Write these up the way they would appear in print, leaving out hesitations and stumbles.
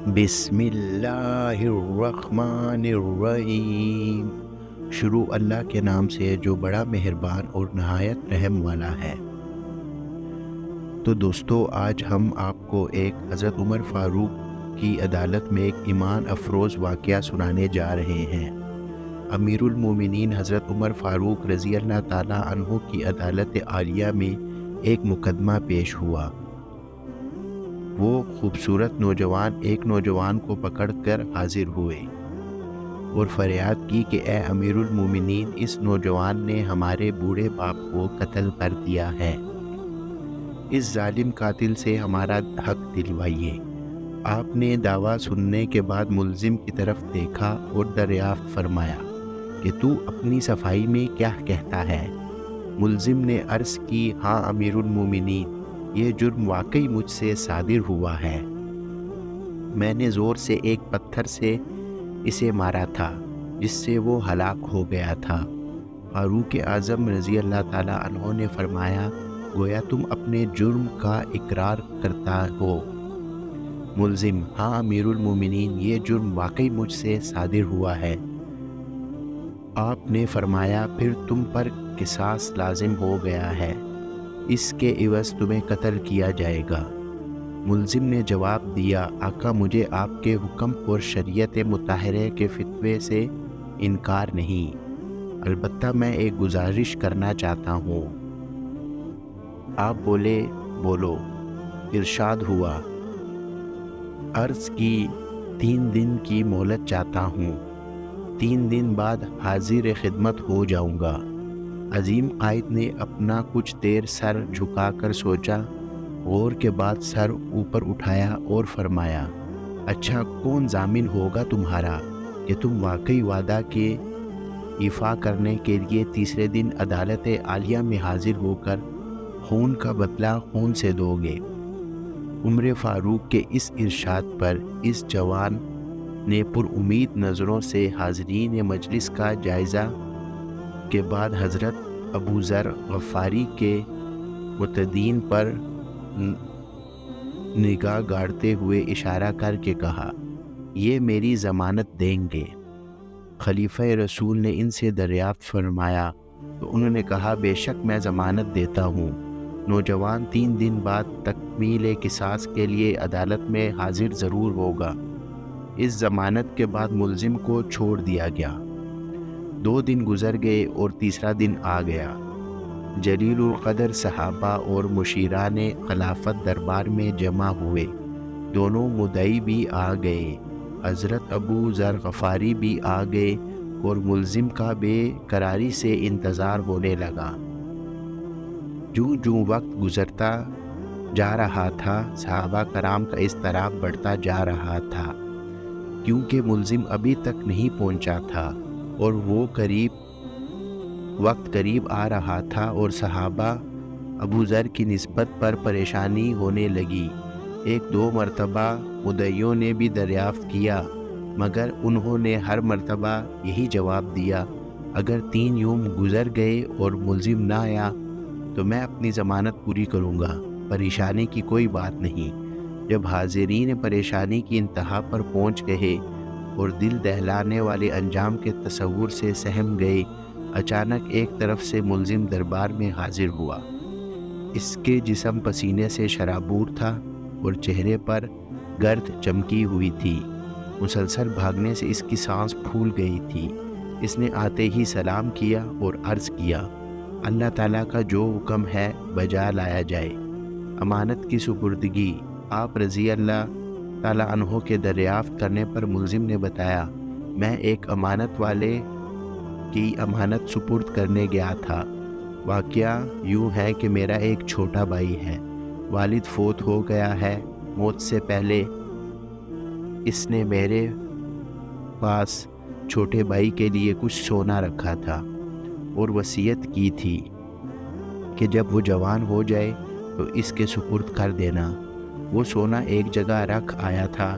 بسم اللہ الرحمن الرحیم۔ شروع اللہ کے نام سے جو بڑا مہربان اور نہایت رحم والا ہے۔ تو دوستو، آج ہم آپ کو ایک حضرت عمر فاروق کی عدالت میں ایک ایمان افروز واقعہ سنانے جا رہے ہیں۔ امیر المومنین حضرت عمر فاروق رضی اللہ تعالیٰ عنہ کی عدالت عالیہ میں ایک مقدمہ پیش ہوا۔ وہ خوبصورت نوجوان ایک نوجوان کو پکڑ کر حاضر ہوئے اور فریاد کی کہ اے امیر المومنین، اس نوجوان نے ہمارے بوڑھے باپ کو قتل کر دیا ہے، اس ظالم قاتل سے ہمارا حق دلوائیے۔ آپ نے دعویٰ سننے کے بعد ملزم کی طرف دیکھا اور دریافت فرمایا کہ تو اپنی صفائی میں کیا کہتا ہے؟ ملزم نے عرض کی، ہاں امیر المومنین، یہ جرم واقعی مجھ سے صادر ہوا ہے۔ میں نے زور سے ایک پتھر سے اسے مارا تھا جس سے وہ ہلاک ہو گیا تھا۔ فاروق اعظم رضی اللہ تعالیٰ عنہ نے فرمایا، گویا تم اپنے جرم کا اقرار کرتا ہو۔ ملزم، ہاں امیر المومنین، یہ جرم واقعی مجھ سے صادر ہوا ہے۔ آپ نے فرمایا، پھر تم پر قصاص لازم ہو گیا ہے، اس کے عوض تمہیں قتل کیا جائے گا۔ ملزم نے جواب دیا، آقا، مجھے آپ کے حکم اور شریعت مطہرہ کے فتوے سے انکار نہیں، البتہ میں ایک گزارش کرنا چاہتا ہوں۔ آپ بولے، بولو۔ ارشاد ہوا، عرض کی 3 دن کی مہلت چاہتا ہوں، 3 دن بعد حاضر خدمت ہو جاؤں گا۔ عظیم قائد نے اپنا کچھ دیر سر جھکا کر سوچا، غور کے بعد سر اوپر اٹھایا اور فرمایا، اچھا، کون ضامن ہوگا تمہارا کہ تم واقعی وعدہ کے ایفا کرنے کے لیے تیسرے دن عدالت عالیہ میں حاضر ہو کر خون کا بدلہ خون سے دو گے؟ عمر فاروق کے اس ارشاد پر اس جوان نے پر امید نظروں سے حاضرین مجلس کا جائزہ کے بعد حضرت ابو ذر غفاری کے متدین پر نگاہ گاڑتے ہوئے اشارہ کر کے کہا، یہ میری ضمانت دیں گے؟ خلیفہ رسول نے ان سے دریافت فرمایا تو انہوں نے کہا، بے شک میں ضمانت دیتا ہوں۔ نوجوان 3 دن بعد تکمیل قصاص کے لیے عدالت میں حاضر ضرور ہوگا۔ اس ضمانت کے بعد ملزم کو چھوڑ دیا گیا۔ 2 دن گزر گئے اور تیسرا دن آ گیا۔ جلیل القدر صحابہ اور مشیران خلافت دربار میں جمع ہوئے۔ دونوں مدعی بھی آ گئے، حضرت ابو ذر غفاری بھی آ گئے اور ملزم کا بے قراری سے انتظار ہونے لگا۔ جوں جوں وقت گزرتا جا رہا تھا، صحابہ کرام کا اضطراب بڑھتا جا رہا تھا، کیونکہ ملزم ابھی تک نہیں پہنچا تھا اور وہ وقت قریب آ رہا تھا اور صحابہ ابو ذر کی نسبت پر پریشانی ہونے لگی۔ 1-2 مرتبہ مدعیوں نے بھی دریافت کیا، مگر انہوں نے ہر مرتبہ یہی جواب دیا، اگر 3 یوم گزر گئے اور ملزم نہ آیا تو میں اپنی ضمانت پوری کروں گا، پریشانی کی کوئی بات نہیں۔ جب حاضرین پریشانی کی انتہا پر پہنچ گئے اور دل دہلانے والے انجام کے تصور سے سہم گئے، اچانک ایک طرف سے ملزم دربار میں حاضر ہوا۔ اس کے جسم پسینے سے شرابور تھا اور چہرے پر گرد چمکی ہوئی تھی، مسلسل بھاگنے سے اس کی سانس پھول گئی تھی۔ اس نے آتے ہی سلام کیا اور عرض کیا، اللہ تعالیٰ کا جو حکم ہے بجا لایا جائے۔ امانت کی سپردگی۔ آپ رضی اللہ تعالیٰ عنہ کے دریافت کرنے پر ملزم نے بتایا، میں ایک امانت والے کی امانت سپرد کرنے گیا تھا۔ واقعہ یوں ہے کہ میرا ایک چھوٹا بھائی ہے، والد فوت ہو گیا ہے۔ موت سے پہلے اس نے میرے پاس چھوٹے بھائی کے لیے کچھ سونا رکھا تھا اور وصیت کی تھی کہ جب وہ جوان ہو جائے تو اس کے سپرد کر دینا۔ وہ سونا ایک جگہ رکھ آیا تھا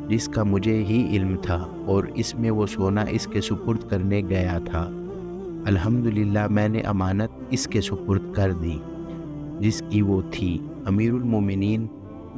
جس کا مجھے ہی علم تھا اور اس میں وہ سونا اس کے سپرد کرنے گیا تھا۔ الحمدللہ میں نے امانت اس کے سپرد کر دی جس کی وہ تھی۔ امیر المومنین